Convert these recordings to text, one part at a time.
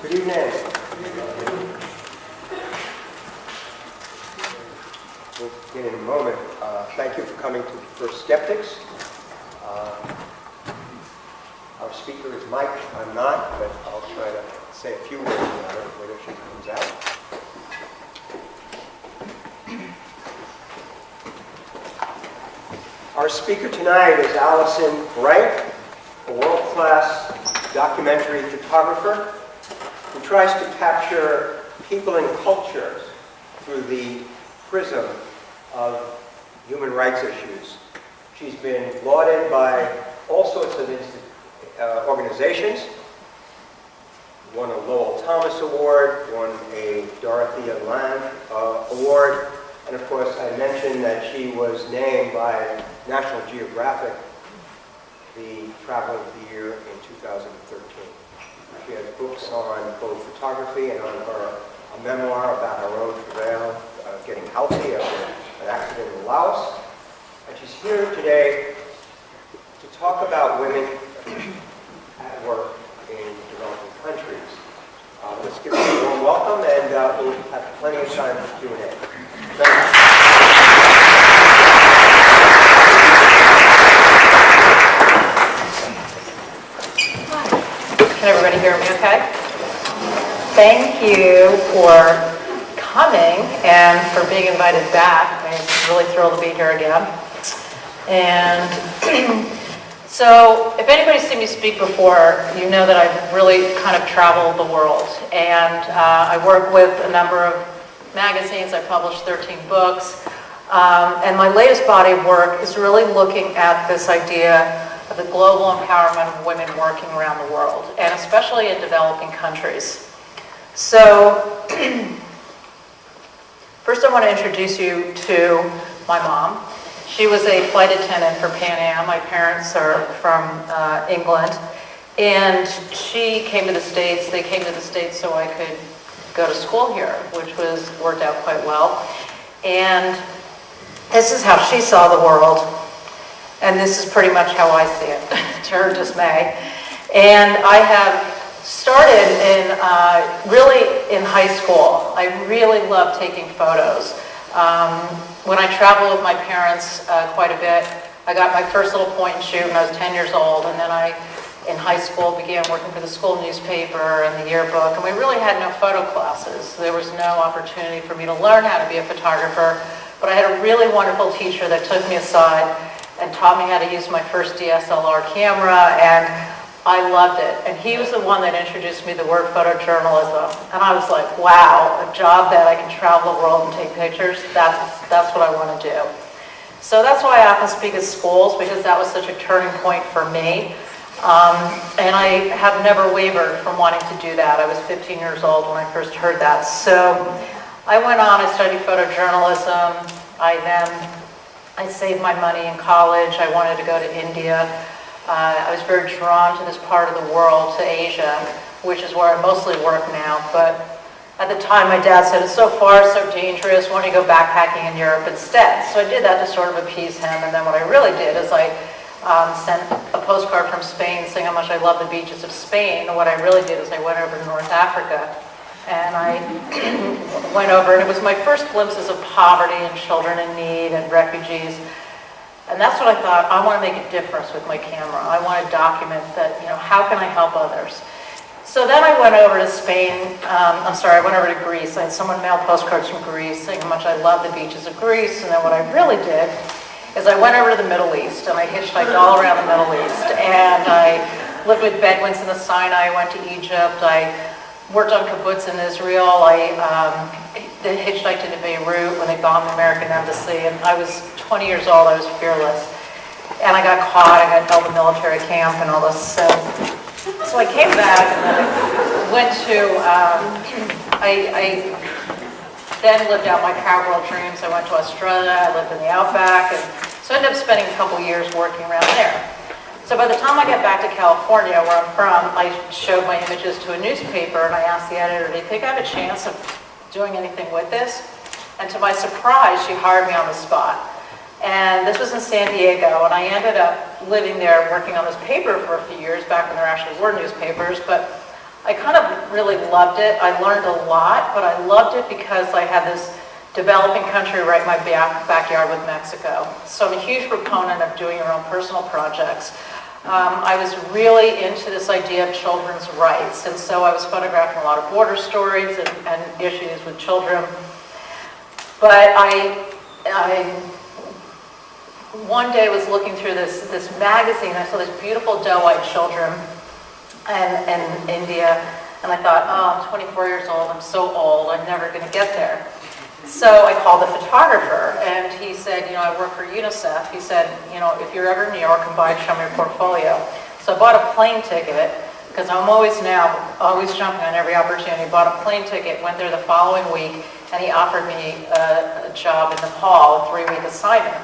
Good evening. We'll begin in a moment. Thank you for coming for Skeptics. Our speaker is Mike. I'm not, but I'll try to say a few words about her whether she comes out. Our speaker tonight is Alison Wright, a world-class documentary photographer who tries to capture people and cultures through the prism of human rights issues. She's been lauded by all sorts of organizations, won a Lowell Thomas Award, won a Dorothea Land Award, and of course I mentioned that she was named by National Geographic the Traveler of the Year in 2013. She has books on both photography and on a memoir about her own travail, getting healthy after an accident in Laos. And she's here today to talk about women at work in developing countries. Let's give her a warm welcome, and we'll have plenty of time for Q&A. Thank you. Can everybody hear me okay? Thank you for coming and for being invited back. I'm really thrilled to be here again. And so if anybody's seen me speak before, you know that I've really kind of traveled the world. And I work with a number of magazines. I published 13 books. And my latest body of work is really looking at this idea of the global empowerment of women working around the world, and especially in developing countries. So, first I want to introduce you to my mom. She was a flight attendant for Pan Am. My parents are from England, and she came to the States. They came to the States so I could go to school here, which worked out quite well. And this is how she saw the world. And this is pretty much how I see it, to her dismay. And I have started really in high school. I really love taking photos. When I traveled with my parents quite a bit, I got my first little point and shoot when I was 10 years old. And then in high school, began working for the school newspaper and the yearbook. And we really had no photo classes. There was no opportunity for me to learn how to be a photographer. But I had a really wonderful teacher that took me aside and taught me how to use my first DSLR camera, and I loved it. And he was the one that introduced me to the word photojournalism. And I was like, wow, a job that I can travel the world and take pictures, that's what I want to do. So that's why I often speak at schools, because that was such a turning point for me. And I have never wavered from wanting to do that. I was 15 years old when I first heard that. So I went on, I studied photojournalism. I saved my money in college. I wanted to go to India. I was very drawn to this part of the world, to Asia, which is where I mostly work now. But at the time, my dad said, it's so far, so dangerous, why don't you go backpacking in Europe instead? So I did that to sort of appease him. And then what I really did is I sent a postcard from Spain saying how much I love the beaches of Spain. And what I really did is I went over to North Africa. And I went over, and it was my first glimpses of poverty and children in need and refugees. And that's what I thought, I want to make a difference with my camera. I want to document that, how can I help others? So then I went over to Spain, I went over to Greece. I had someone mail postcards from Greece saying how much I love the beaches of Greece. And then what I really did is I went over to the Middle East, and I hitchhiked all around the Middle East. And I lived with Bedouins in the Sinai, I went to Egypt, I worked on kibbutz in Israel. I hitchhiked into Beirut when they bombed the American embassy, and I was 20 years old. I was fearless, and I got caught. I got held in military camp and all this. So I came back, and then I went to. I then lived out my parallel dreams. I went to Australia. I lived in the outback, and so I ended up spending a couple years working around there. So by the time I got back to California, where I'm from, I showed my images to a newspaper, and I asked the editor, do you think I have a chance of doing anything with this? And to my surprise, she hired me on the spot. And this was in San Diego, and I ended up living there working on this paper for a few years, back when there actually were newspapers. But I kind of really loved it. I learned a lot, but I loved it because I had this developing country right in my backyard with Mexico. So I'm a huge proponent of doing your own personal projects. I was really into this idea of children's rights, and so I was photographing a lot of border stories and issues with children. But I one day was looking through this magazine. I saw these beautiful doe-eyed children in India, and I thought, oh, I'm 24 years old, I'm so old, I'm never going to get there. So I called the photographer, and he said, you know, I work for UNICEF. He said, you know, if you're ever in New York, come by and show me your portfolio. So I bought a plane ticket, because I'm always jumping on every opportunity. Bought a plane ticket, went there the following week, and he offered me a job in Nepal, a 3-week assignment.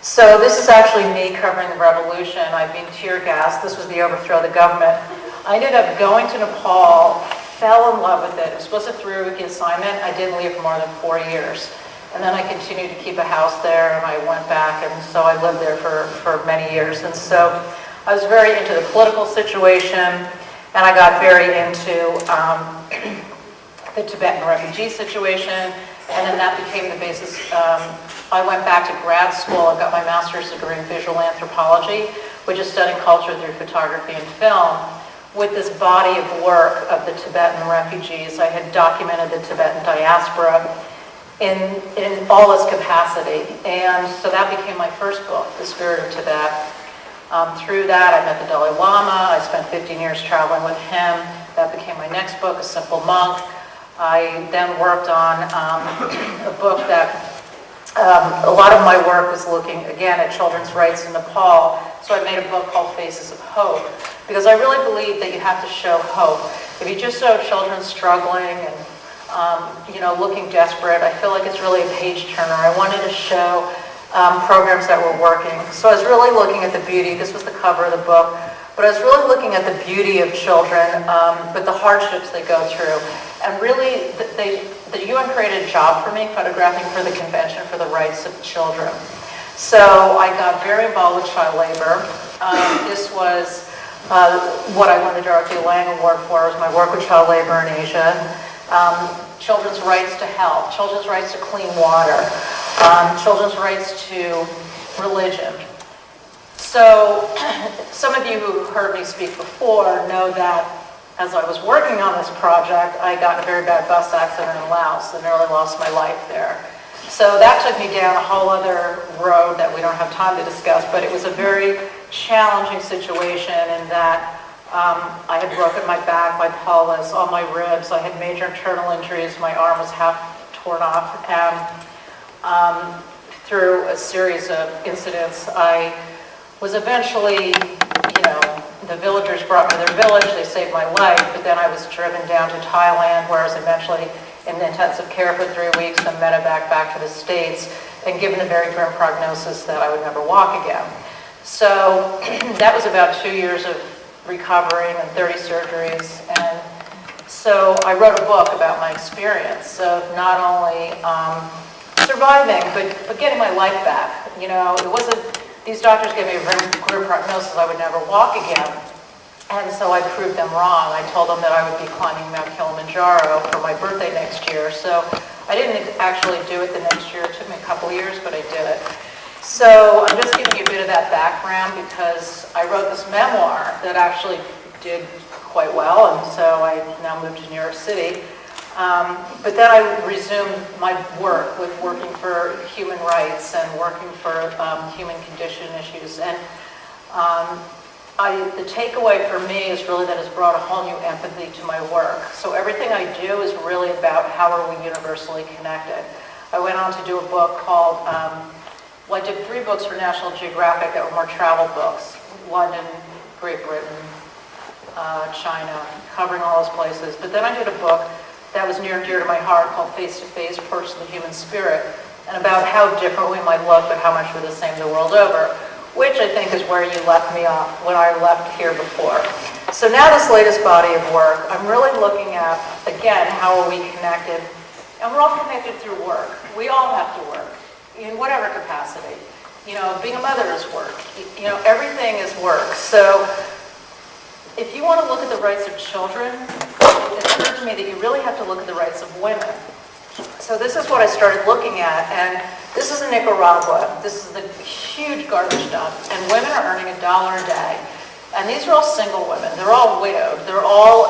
So this is actually me covering the revolution. I've been tear gassed. This was the overthrow of the government. I ended up going to Nepal, fell in love with it. It was supposed to be a 3-week assignment. I didn't leave for more than 4 years. And then I continued to keep a house there, and I went back, and so I lived there for many years. And so I was very into the political situation, and I got very into the Tibetan refugee situation, and then that became the basis. I went back to grad school. I got my master's degree in visual anthropology, which is studying culture through photography and film. With this body of work of the Tibetan refugees, I had documented the Tibetan diaspora in all its capacity. And so that became my first book, The Spirit of Tibet. Through that, I met the Dalai Lama. I spent 15 years traveling with him. That became my next book, A Simple Monk. I then worked on a book that a lot of my work was looking, again, at children's rights in Nepal. So I made a book called Faces of Hope, because I really believe that you have to show hope. If you just show children struggling and looking desperate, I feel like it's really a page turner. I wanted to show programs that were working. So I was really looking at the beauty. This was the cover of the book. But I was really looking at the beauty of children, but the hardships they go through. And really, the UN created a job for me, photographing for the Convention for the Rights of Children. So I got very involved with child labor. This was what I won the Dorothy Lang Award for, was my work with child labor in Asia. Children's rights to health, children's rights to clean water, children's rights to religion. So some of you who heard me speak before know that as I was working on this project, I got in a very bad bus accident in Laos and nearly lost my life there. So that took me down a whole other road that we don't have time to discuss, but it was a very challenging situation in that I had broken my back, my pelvis, all my ribs. I had major internal injuries. My arm was half torn off. And through a series of incidents, I was eventually, the villagers brought me to their village. They saved my life, but then I was driven down to Thailand, where I was eventually in intensive care for 3 weeks, then medevac back to the States, and given a very grim prognosis that I would never walk again. So that was about 2 years of recovering and 30 surgeries. And so I wrote a book about my experience of not only surviving, but getting my life back. It wasn't, these doctors gave me a very clear prognosis I would never walk again. And so I proved them wrong. I told them that I would be climbing Mount Kilimanjaro for my birthday next year. So I didn't actually do it the next year. It took me a couple years, but I did it. So I'm just giving you a bit of that background because I wrote this memoir that actually did quite well, and so I now moved to New York City. But then I resumed my work with working for human rights and working for human condition issues. And the takeaway for me is really that it's brought a whole new empathy to my work. So everything I do is really about how are we universally connected. I went on to do a book called, I did 3 books for National Geographic that were more travel books. London, Great Britain, China, covering all those places. But then I did a book that was near and dear to my heart called Face to Face, Portraits of the Human Spirit, and about how different we might look, but how much we're the same the world over, which I think is where you left me off when I left here before. So now this latest body of work, I'm really looking at, again, how are we connected? And we're all connected through work. We all have to work, in whatever capacity. Being a mother is work. Everything is work. So if you want to look at the rights of children, it occurred to me that you really have to look at the rights of women. So this is what I started looking at, and this is in Nicaragua. This is the huge garbage dump, and women are earning $1 a day. And these are all single women. They're all widowed. They're all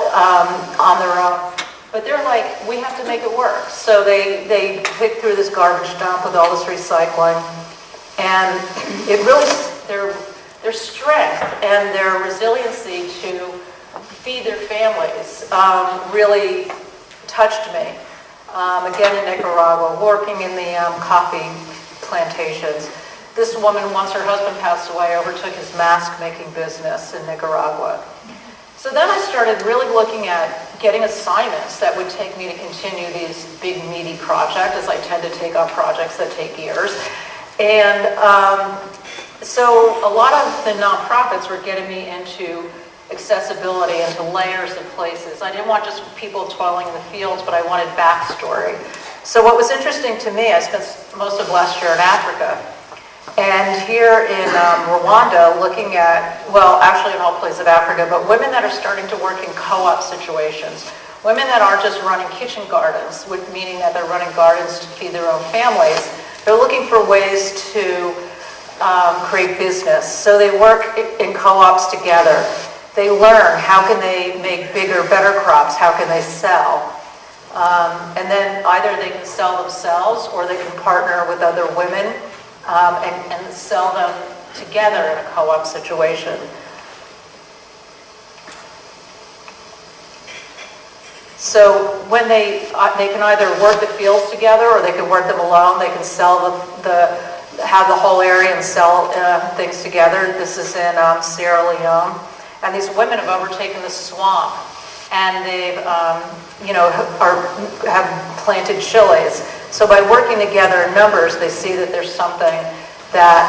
on their own. But they're like, we have to make it work. So they pick through this garbage dump with all this recycling. And it really, their strength and their resiliency to feed their families really touched me. Again in Nicaragua, working in the coffee plantations. This woman, once her husband passed away, overtook his mask-making business in Nicaragua. So then I started really looking at getting assignments that would take me to continue these big, meaty projects, as I tend to take on projects that take years. And so a lot of the nonprofits were getting me into accessibility, into layers of places. I didn't want just people toiling in the fields, but I wanted backstory. So what was interesting to me, I spent most of last year in Africa. And here in Rwanda, looking at, well, actually in all places of Africa, but women that are starting to work in co-op situations, women that aren't just running kitchen gardens, meaning that they're running gardens to feed their own families, they're looking for ways to create business. So they work in co-ops together. They learn how can they make bigger, better crops, how can they sell. And then either they can sell themselves or they can partner with other women and sell them together in a co-op situation. So when they can either work the fields together or they can work them alone. They can sell have the whole area and sell things together. This is in Sierra Leone. And these women have overtaken the swamp. And they've, have planted chilies. So by working together in numbers, they see that there's something that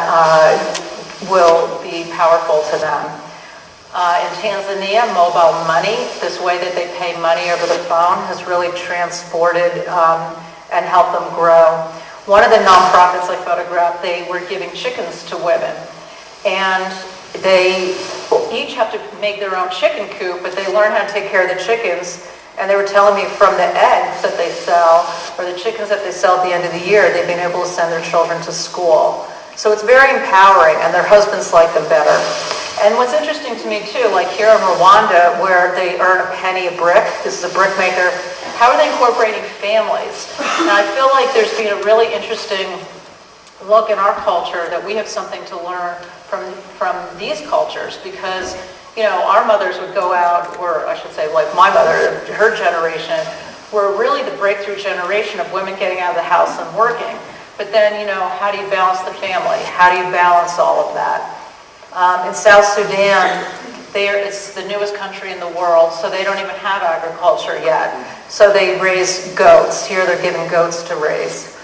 will be powerful to them. In Tanzania, mobile money, this way that they pay money over the phone, has really transported and helped them grow. One of the nonprofits I photographed, they were giving chickens to women. And they each have to make their own chicken coop, but they learn how to take care of the chickens. And they were telling me from the eggs that they sell, or the chickens that they sell at the end of the year, they've been able to send their children to school. So it's very empowering, and their husbands like them better. And what's interesting to me too, like here in Rwanda, where they earn a penny a brick, this is a brick maker, how are they incorporating families? And I feel like there's been a really interesting look in our culture that we have something to learn from these cultures, because our mothers would go out, or I should say like my mother, her generation, were really the breakthrough generation of women getting out of the house and working. But then, how do you balance the family? How do you balance all of that? In South Sudan, it's the newest country in the world, so they don't even have agriculture yet. So they raise goats. Here they're given goats to raise.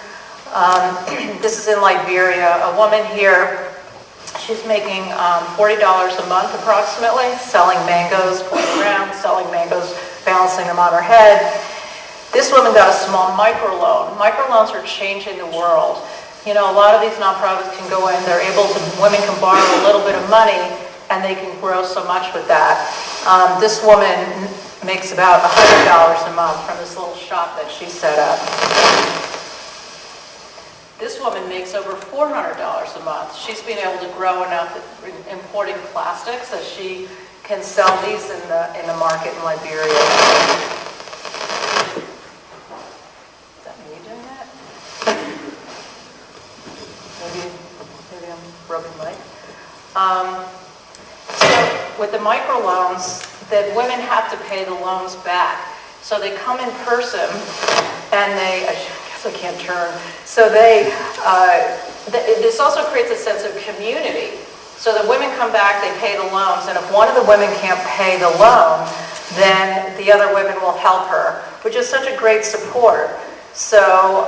This is in Liberia. A woman here, she's making $40 a month approximately, selling mangoes, going around, selling mangoes, balancing them on her head. This woman got a small microloan. Microloans are changing the world. A lot of these nonprofits can go in, women can borrow a little bit of money, and they can grow so much with that. This woman makes about $100 a month from this little shop that she set up. This woman makes over $400 a month. She's been able to grow enough importing plastics that she can sell these in the market in Liberia. Is that me doing that? Maybe I'm rubbing mic. So with the microloans, the women have to pay the loans back. So they come in person and I can't turn. So this also creates a sense of community. So the women come back, they pay the loans, and if one of the women can't pay the loan, then the other women will help her, which is such a great support. So,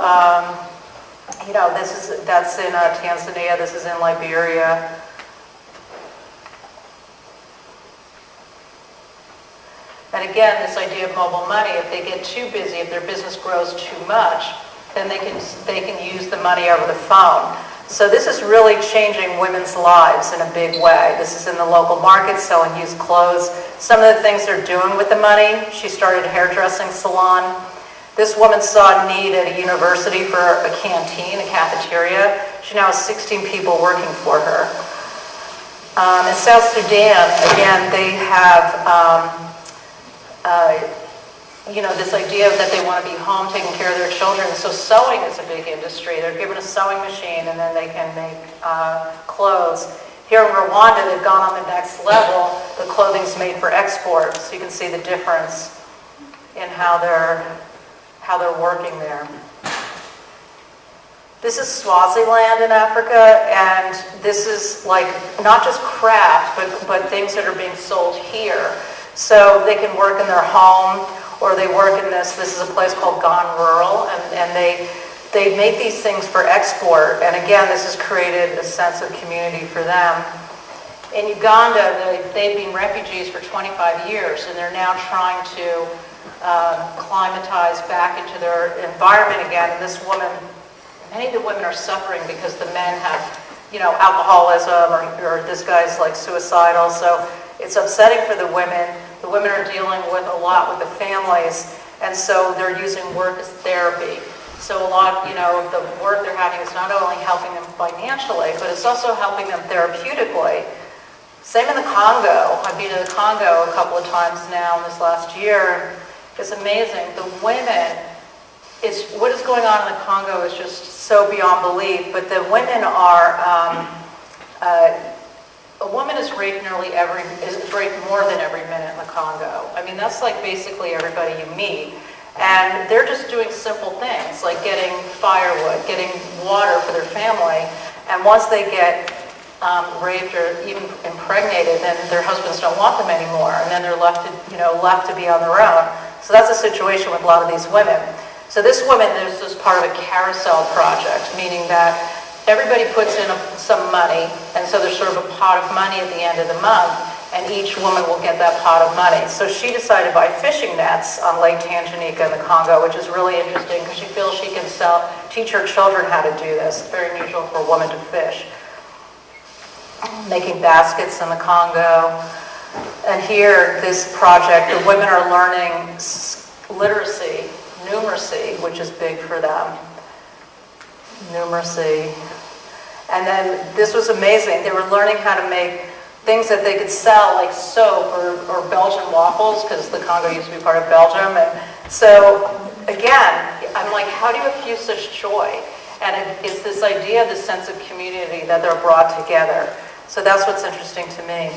that's in Tanzania, this is in Liberia. And again, this idea of mobile money, if they get too busy, if their business grows too much, then they can use the money over the phone. So this is really changing women's lives in a big way. This is in the local market, selling used clothes. Some of the things they're doing with the money, she started a hairdressing salon. This woman saw a need at a university for a canteen, a cafeteria. She now has 16 people working for her. In South Sudan, again, they have this idea that they want to be home taking care of their children. So sewing is a big industry. They're given a sewing machine and then they can make clothes. Here in Rwanda, they've gone on the next level. The clothing's made for export, so you can see the difference in how they're working there. This is Swaziland in Africa, and this is like not just craft, but things that are being sold here. So they can work in their home, or they work in this is a place called Gone Rural, and they make these things for export. And again, this has created a sense of community for them. In Uganda, they've been refugees for 25 years, and they're now trying to climatize back into their environment again. And this woman, many of the women are suffering because the men have, alcoholism, or this guy's like suicidal. So it's upsetting for the women. The women are dealing with a lot with the families, and so they're using work as therapy. So a lot, the work they're having is not only helping them financially, but it's also helping them therapeutically. Same in the Congo. I've been to the Congo a couple of times now in this last year. It's amazing. The women, what is going on in the Congo is just so beyond belief, but the women are, a woman is raped raped more than every minute in the Congo. I mean, that's like basically everybody you meet. And they're just doing simple things like getting firewood, getting water for their family. And once they get raped or even impregnated, then their husbands don't want them anymore. And then they're left to be on their own. So that's a situation with a lot of these women. So this woman is part of a carousel project, meaning that everybody puts in some money, and so there's sort of a pot of money at the end of the month, and each woman will get that pot of money. So she decided to buy fishing nets on Lake Tanganyika in the Congo, which is really interesting because she feels she can teach her children how to do this. It's very unusual for a woman to fish. Making baskets in the Congo. And here, this project, the women are learning literacy, numeracy, which is big for them. Numeracy. And then this was amazing. They were learning how to make things that they could sell, like soap or Belgian waffles, because the Congo used to be part of Belgium. And so, again, I'm like, how do you infuse such joy? And it's this idea, this sense of community that they're brought together. So that's what's interesting to me.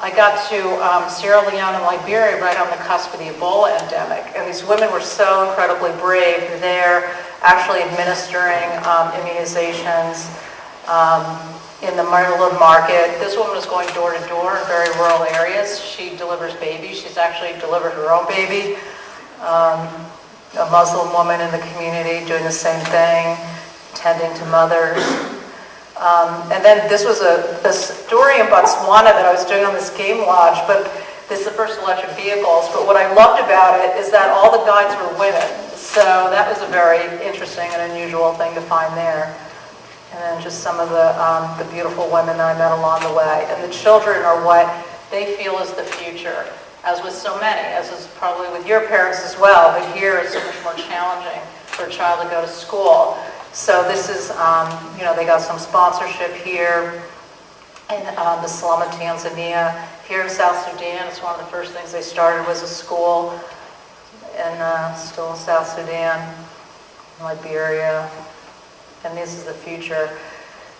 I got to Sierra Leone and Liberia right on the cusp of the Ebola endemic, and these women were so incredibly brave. They're actually administering immunizations in the middle of market. This woman was going door to door in very rural areas. She delivers babies. She's actually delivered her own baby. A Muslim woman in the community doing the same thing, tending to mothers. And then this was a story in Botswana that I was doing on this game lodge, but this is the first electric vehicles. But what I loved about it is that all the guides were women. So that was a very interesting and unusual thing to find there. And then just some of the beautiful women that I met along the way. And the children are what they feel is the future, as with so many, as is probably with your parents as well. But here it's so much more challenging for a child to go to school. So this is, they got some sponsorship here in the slum of Tanzania. Here in South Sudan, it's one of the first things they started was a school, and still in South Sudan, Liberia, and this is the future.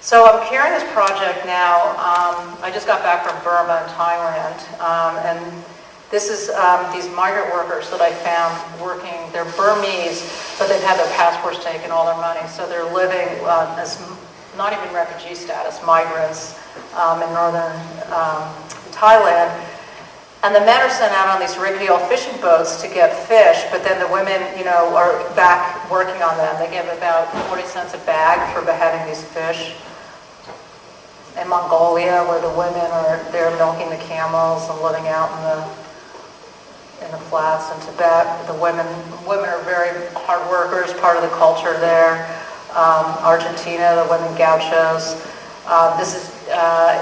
So I'm carrying this project now. I just got back from Burma and Thailand, and this is these migrant workers that I found working. They're Burmese, but they've had their passports taken, all their money. So they're living as not even refugee status, migrants in northern Thailand. And the men are sent out on these rickety old fishing boats to get fish, but then the women, are back working on them. They give about 40 cents a bag for beheading these fish. In Mongolia, where the women they're milking the camels and living out in the flats. In Tibet, the women are very hard workers, part of the culture there. Argentina, the women gauchos. This is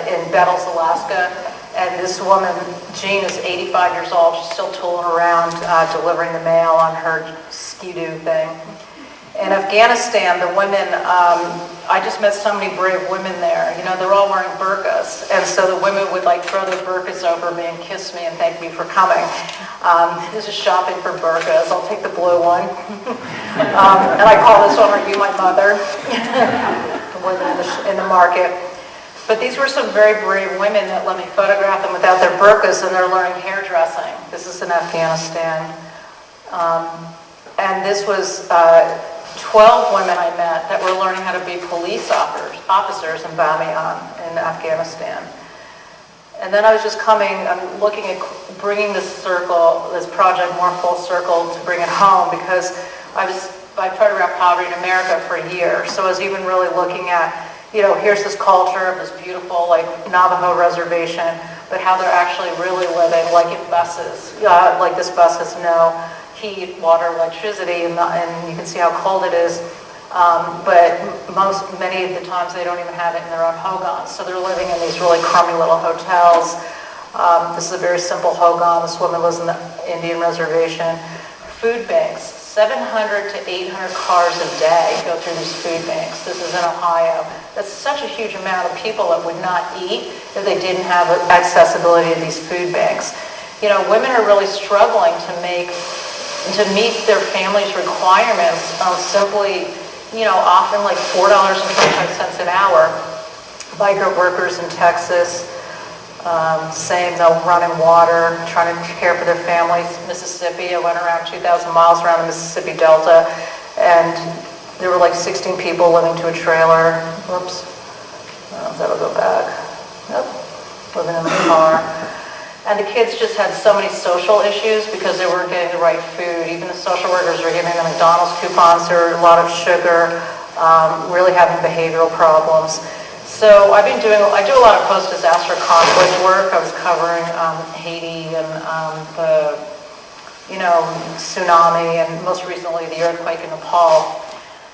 in Bettles, Alaska. And this woman, Jean, is 85 years old. She's still tooling around delivering the mail on her Ski-Doo thing. In Afghanistan, the women, I just met so many brave women there. You know, they're all wearing burqas. And so the women would like throw their burqas over me and kiss me and thank me for coming. This is shopping for burqas. I'll take the blue one. And I call this one, "Are you my mother?" The women in the market. But these were some very brave women that let me photograph them without their burqas, and they're learning hairdressing. This is in Afghanistan. And this was 12 women I met that were learning how to be police officers in Bamiyan in Afghanistan. And then I was just I'm looking at bringing this project more full circle to bring it home, because I photographed poverty in America for a year. So I was even really looking at, you know, here's this culture of this beautiful, like, Navajo reservation, but how they're actually really living, like in buses. Like this bus has no heat, water, electricity, and you can see how cold it is. But many of the times they don't even have it in their own hogans. So they're living in these really crummy little hotels. This is a very simple hogan. This woman lives in the Indian reservation. Food banks, 700 to 800 cars a day go through these food banks. This is in Ohio. That's such a huge amount of people that would not eat if they didn't have accessibility to these food banks. You know, women are really struggling to meet their family's requirements simply, you know, often like $4.25 an hour. Migrant workers in Texas, saying they'll run in water, trying to care for their families. Mississippi, I went around 2,000 miles around the Mississippi Delta, and there were like 16 people living to a trailer. Whoops. Oh, that'll go back. Nope. Living in the car. And the kids just had so many social issues because they weren't getting the right food. Even the social workers were giving them McDonald's coupons. There were a lot of sugar, really having behavioral problems. So I do a lot of post-disaster conflict work. I was covering Haiti and the, you know, tsunami, and most recently the earthquake in Nepal.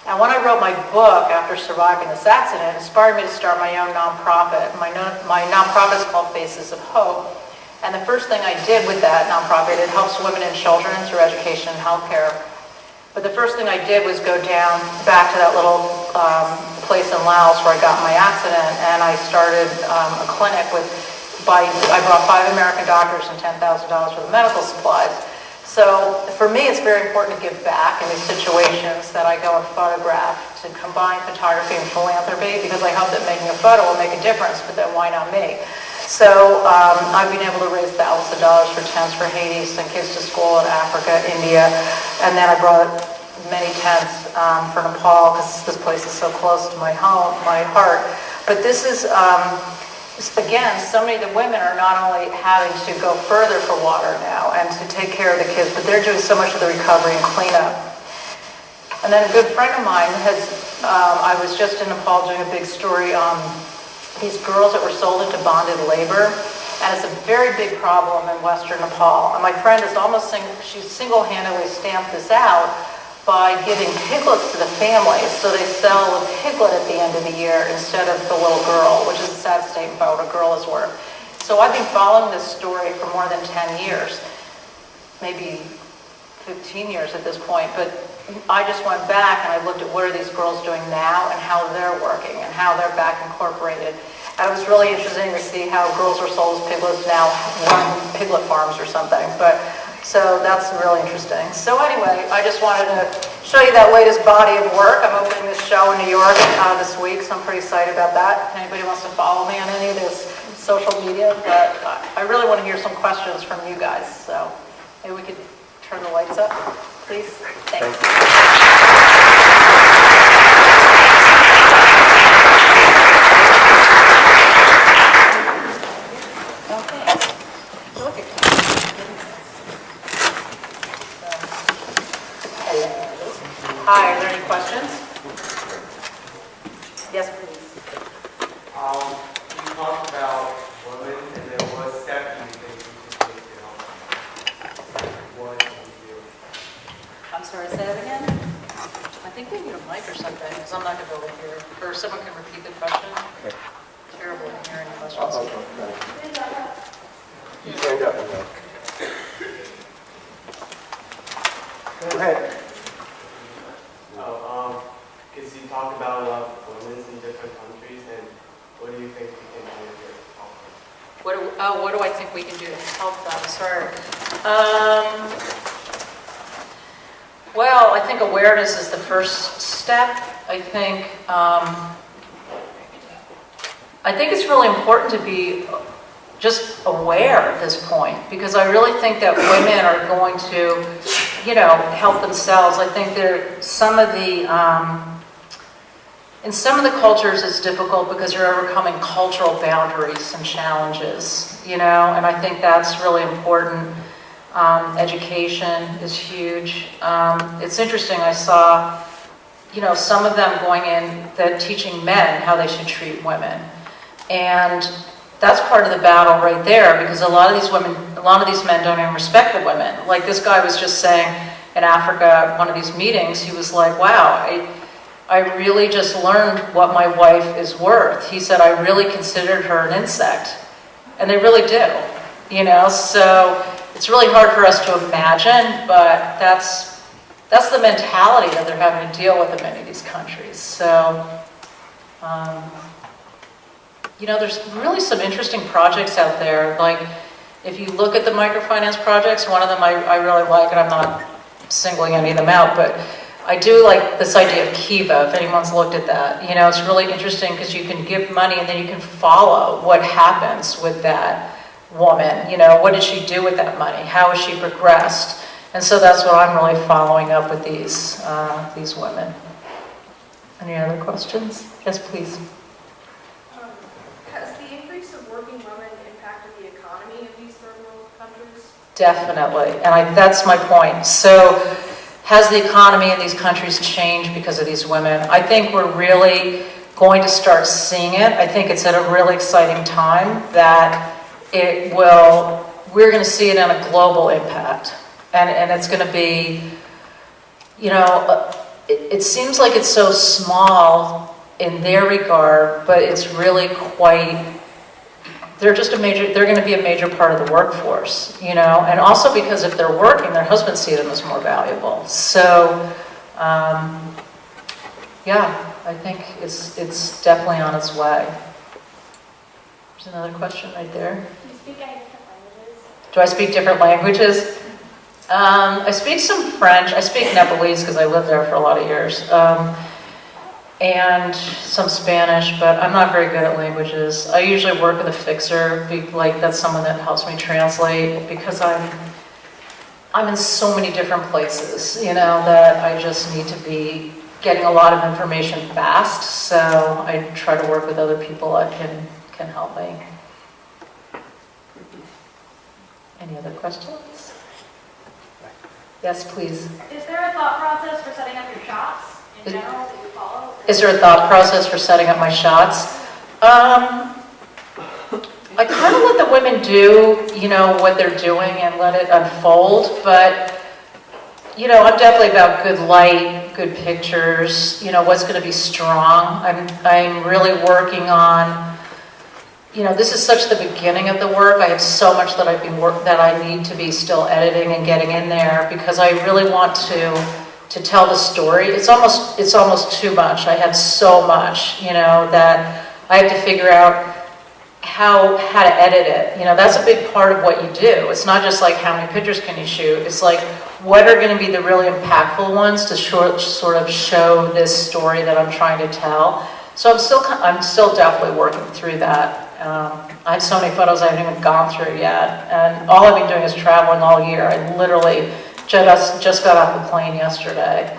And when I wrote my book after surviving this accident, it inspired me to start my own nonprofit. My nonprofit is called Faces of Hope. And the first thing I did with that nonprofit, it helps women and children through education and healthcare. But the first thing I did was go down back to that little place in Laos where I got my accident, and I started a clinic I brought 5 American doctors and $10,000 worth of medical supplies. So for me, it's very important to give back in these situations that I go and photograph, to combine photography and philanthropy, because I hope that making a photo will make a difference, but then why not me? So I've been able to raise thousands of dollars for tents for Haiti, send kids to school in Africa, India, and then I brought many tents for Nepal, because this place is so close to my heart. But this is, again, so many of the women are not only having to go further for water now and to take care of the kids, but they're doing so much of the recovery and cleanup. And then a good friend of mine I was just in Nepal doing a big story on these girls that were sold into bonded labor, and it's a very big problem in Western Nepal. And my friend is she single-handedly stamped this out by giving piglets to the families, so they sell a piglet at the end of the year instead of the little girl, which is a sad statement about what a girl is worth. So I've been following this story for more than 10 years, maybe 15 years at this point, but I just went back and I looked at what are these girls doing now and how they're working and how they're back incorporated. And it was really interesting to see how girls are sold as piglets now run piglet farms or something. So that's really interesting. So anyway, I just wanted to show you that latest body of work. I'm opening this show in New York this week, so I'm pretty excited about that. If anybody wants to follow me on any of this social media, but I really want to hear some questions from you guys. So maybe we could turn the lights up, please. Thanks. Hi, are there any questions? Yes, please. You talked about women, and there was steps you think you can take to help them. What can you do? I'm sorry, say that again? I think they need a mic or something, because I'm not going to be able to hear. Or someone can repeat the question. Okay. Terrible at hearing questions. Oh, okay. You stand up and go. Go ahead. Because you talk about a lot of women in different countries, and what do you think we can do here to help them? What do I think we can do to help them? Sorry. Well, I think awareness is the first step. I think it's really important to be just aware at this point, because I really think that women are going to, help themselves. I think in some of the cultures it's difficult because you're overcoming cultural boundaries and challenges, and I think that's really important. Education is huge. It's interesting, I saw, some of them going in that teaching men how they should treat women. And that's part of the battle right there, because a lot of these men don't even respect the women. Like this guy was just saying in Africa at one of these meetings, he was like, wow, I really just learned what my wife is worth. He said, I really considered her an insect. And they really do, so it's really hard for us to imagine, but that's the mentality that they're having to deal with in many of these countries. So, there's really some interesting projects out there. Like, if you look at the microfinance projects, one of them I really like, and I'm not singling any of them out, but I do like this idea of Kiva, if anyone's looked at that. It's really interesting because you can give money and then you can follow what happens with that woman. What did she do with that money? How has she progressed? And so that's what I'm really following up with these women. Any other questions? Yes, please. Has the increase of working women impacted the economy of these third world countries? Definitely, and that's my point. So, has the economy in these countries changed because of these women? I think we're really going to start seeing it. I think it's at a really exciting time that we're going to see it in a global impact. And it's going to be, it seems like it's so small in their regard, but it's really they're going to be a major part of the workforce, and also because if they're working, their husbands see them as more valuable. So, I think it's definitely on its way. There's another question right there. Do you speak any different languages? Do I speak different languages? I speak some French. I speak Nepalese because I lived there for a lot of years. And some Spanish, but I'm not very good at languages. I usually work with a fixer, that's someone that helps me translate, because I'm in so many different places, that I just need to be getting a lot of information fast, so I try to work with other people that can help me. Any other questions? Yes, please. Is there a thought process for setting up your shots in general that you follow? Is there a thought process for setting up my shots? I kind of let the women do, what they're doing and let it unfold, but, I'm definitely about good light, good pictures, what's going to be strong. I'm really working on, this is such the beginning of the work. I have so much that that I need to be still editing and getting in there, because I really want to tell the story. It's almost too much. I have so much, that I have to figure out how to edit it. That's a big part of what you do. It's not just like how many pictures can you shoot. It's like, what are going to be the really impactful ones to sort of show this story that I'm trying to tell. So I'm still definitely working through that. I have so many photos I haven't even gone through yet, and all I've been doing is traveling all year. I literally just got off the plane yesterday,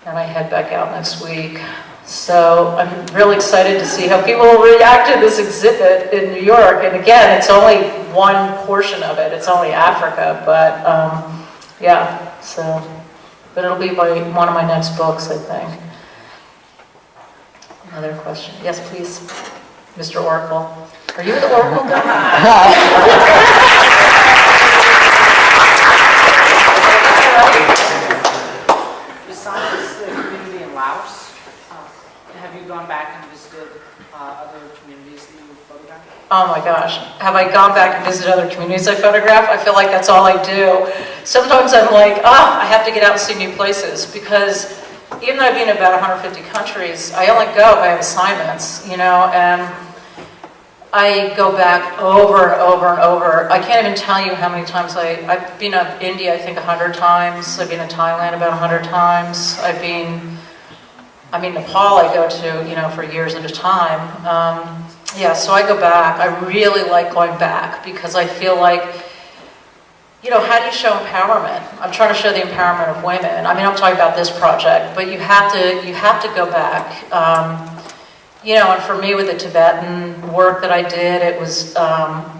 and I head back out next week. So I'm really excited to see how people will react to this exhibit in New York. And again, it's only one portion of it. It's only Africa, but but it'll be one of my next books, I think. Another question? Yes, please. Mr. Oracle. Are you the Oracle guy? You signed this thing. Oh my gosh, have I gone back and visited other communities I photograph? I feel like that's all I do. Sometimes I'm like, I have to get out and see new places, because even though I've been in about 150 countries, I only go if I have assignments, you know, and I go back over and over and over. I can't even tell you how many times I've been to India, I think 100 times. I've been to Thailand about 100 times. Nepal I go to, you know, for years at a time. Yeah, so I go back. I really like going back because I feel like, you know, how do you show empowerment? I'm trying to show the empowerment of women. I mean, I'm talking about this project, but you have to go back. You know, and for me with the Tibetan work that I did, it was,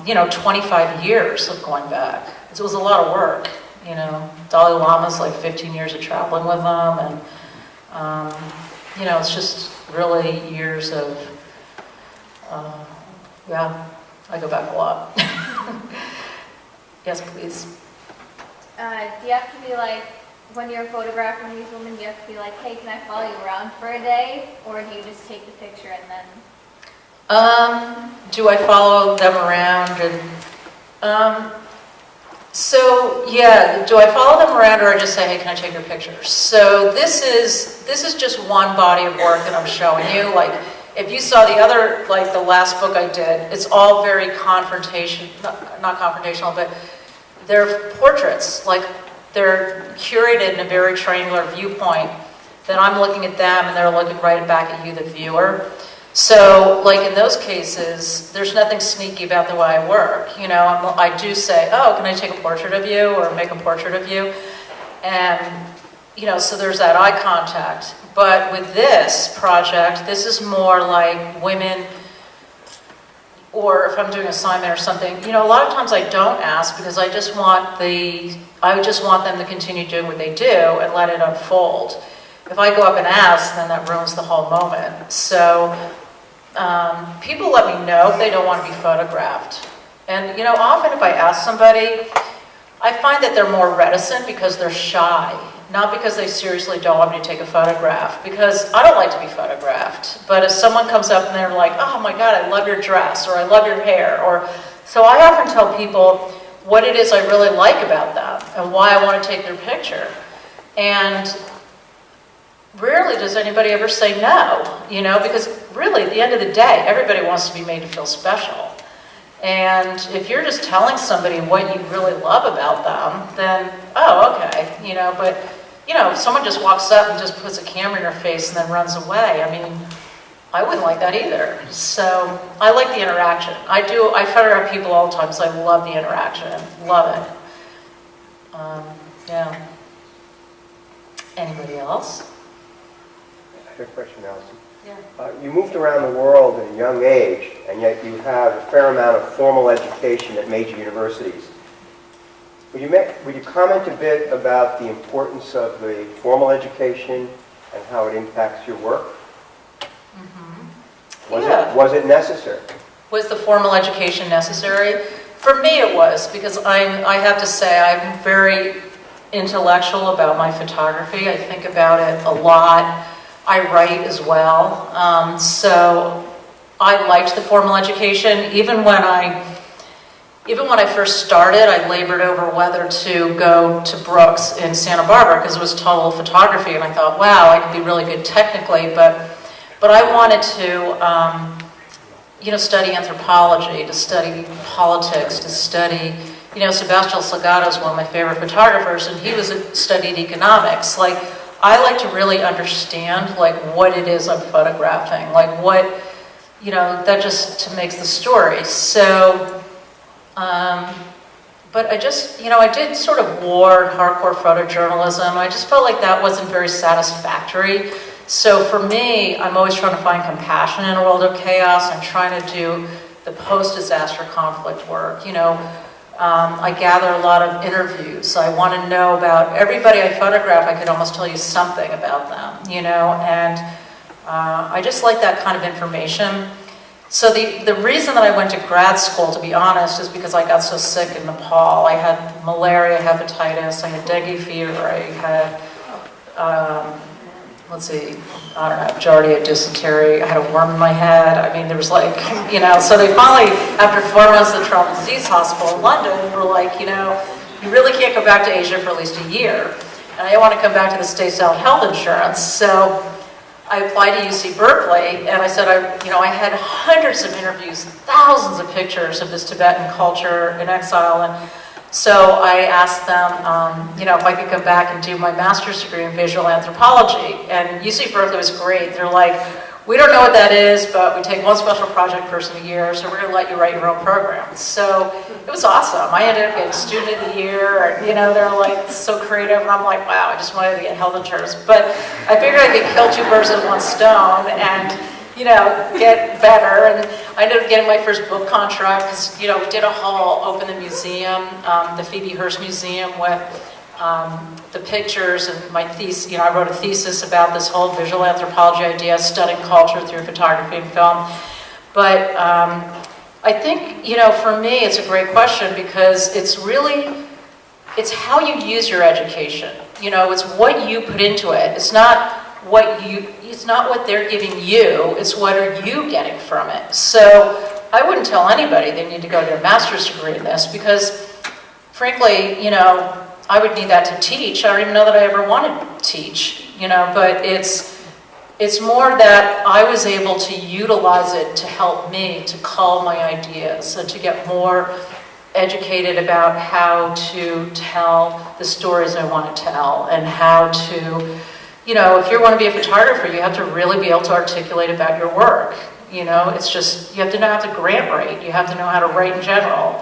you know, 25 years of going back. It was a lot of work, you know. Dalai Lama's like 15 years of traveling with them, and, you know, it's just really years of, yeah, I go back a lot. Yes, please. Do you have to be like, when you're photographing these women, do you have to be like, hey, can I follow you around for a day? Or do you just take the picture and then? Do I follow them around? And so yeah, do I follow them around, or I just say, hey, can I take your picture? So this is just one body of work that I'm showing you. Like, if you saw the other, like the last book I did, it's all very not confrontational, but they're portraits. Like, they're curated in a very triangular viewpoint. Then I'm looking at them and they're looking right back at you, the viewer. So, like in those cases, there's nothing sneaky about the way I work. You know, I do say, oh, can I take a portrait of you or make a portrait of you? And, you know, so there's that eye contact. But with this project, this is more like women, or if I'm doing an assignment or something, you know, a lot of times I don't ask because I just want them to continue doing what they do and let it unfold. If I go up and ask, then that ruins the whole moment. So people let me know if they don't want to be photographed. And, you know, often if I ask somebody, I find that they're more reticent because they're shy, not because they seriously don't want me to take a photograph, because I don't like to be photographed. But if someone comes up and they're like, oh my God, I love your dress, or I love your hair, or so I often tell people what it is I really like about them and why I want to take their picture. And rarely does anybody ever say no, you know, because really at the end of the day, everybody wants to be made to feel special. And if you're just telling somebody what you really love about them, then, oh, okay, you know, but, you know, if someone just walks up and just puts a camera in your face and then runs away, I mean, I wouldn't like that either. So I like the interaction. I photograph people all the time because I love the interaction, love it. Yeah. Anybody else? I have a question, Alison. Yeah. You moved around the world at a young age, and yet you have a fair amount of formal education at major universities. Would you comment a bit about the importance of the formal education and how it impacts your work? Mm-hmm. Was it necessary? Was the formal education necessary? For me it was, because I have to say I'm very intellectual about my photography. I think about it a lot. I write as well. So I liked the formal education. Even when I first started, I labored over whether to go to Brooks in Santa Barbara because it was total photography, and I thought, wow, I could be really good technically, but I wanted to, you know, study anthropology, to study politics, to study, you know, Sebastião Salgado is one of my favorite photographers, and he studied economics. Like, I like to really understand, like, what it is I'm photographing, like what, you know, that just makes the story. So, but I just, you know, I did sort of war and hardcore photojournalism. I just felt like that wasn't very satisfactory. So for me, I'm always trying to find compassion in a world of chaos. I'm trying to do the post-disaster conflict work, you know. I gather a lot of interviews. I want to know about everybody I photograph. I could almost tell you something about them, you know, and I just like that kind of information. So the reason that I went to grad school, to be honest, is because I got so sick in Nepal. I had malaria, hepatitis, I had dengue fever, I had let's see, I don't know, Giardia, dysentery, I had a worm in my head. I mean, there was like, so they finally, after 4 months at the Trauma Disease Hospital in London, were like, you really can't go back to Asia for at least a year. And I didn't want to come back to the States without health insurance. So I applied to UC Berkeley, and I said, I had hundreds of interviews, thousands of pictures of this Tibetan culture in exile, and so I asked them, if I could come back and do my master's degree in visual anthropology. And UC Berkeley was great. They're like, we don't know what that is, but we take one special project person a year, so we're going to let you write your own program. So it was awesome. I ended up getting student of the year, and they're like so creative, and I'm like, wow, I just wanted to get health insurance. But I figured I could kill 2 birds with 1 stone and get better. And I ended up getting my first book contract because, we did a haul, opened the museum, the Phoebe Hearst Museum, with the pictures and my thesis. I wrote a thesis about this whole visual anthropology idea, studying culture through photography and film. But I think, for me, it's a great question because it's how you use your education. It's what you put into it. It's not what they're giving you, it's what are you getting from it. So I wouldn't tell anybody they need to go to a master's degree in this because, frankly, I would need that to teach. I don't even know that I ever wanted to teach, but it's more that I was able to utilize it to help me to cull my ideas and to get more educated about how to tell the stories I want to tell and how to, if you want to be a photographer, you have to really be able to articulate about your work. It's just, you have to know how to grant write. You have to know how to write in general.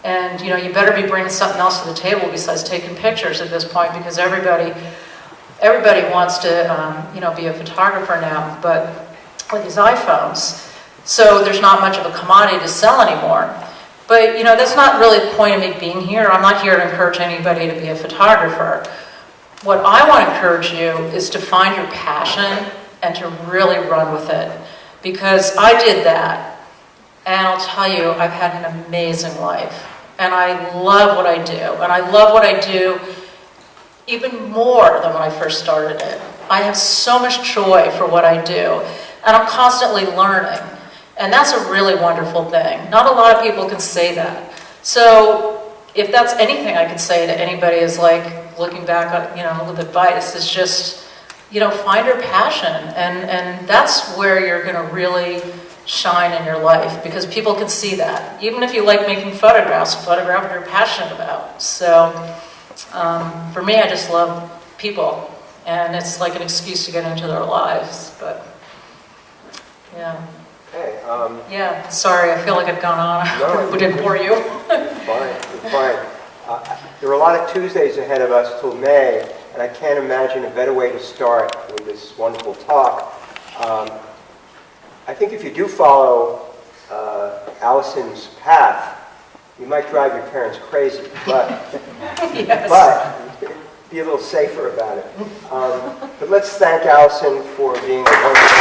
And, you better be bringing something else to the table besides taking pictures at this point because everybody wants to, be a photographer now, but with these iPhones. So there's not much of a commodity to sell anymore. But, that's not really the point of me being here. I'm not here to encourage anybody to be a photographer. What I want to encourage you is to find your passion and to really run with it. Because I did that. And I'll tell you, I've had an amazing life. And I love what I do. And I love what I do even more than when I first started it. I have so much joy for what I do. And I'm constantly learning. And that's a really wonderful thing. Not a lot of people can say that. So if that's anything I could say to anybody is like, looking back on, with advice, is just, find your passion. And that's where you're going to really shine in your life because people can see that. Even if you like making photographs, photograph what you're passionate about. So for me, I just love people. And it's like an excuse to get into their lives. But, yeah. Okay. Yeah, sorry, I feel like I've gone on. No. We didn't bore you. Fine. There are a lot of Tuesdays ahead of us till May, and I can't imagine a better way to start with this wonderful talk. I think if you do follow Alison's path, you might drive your parents crazy, but, Yes. but be a little safer about it. But let's thank Alison for being a wonderful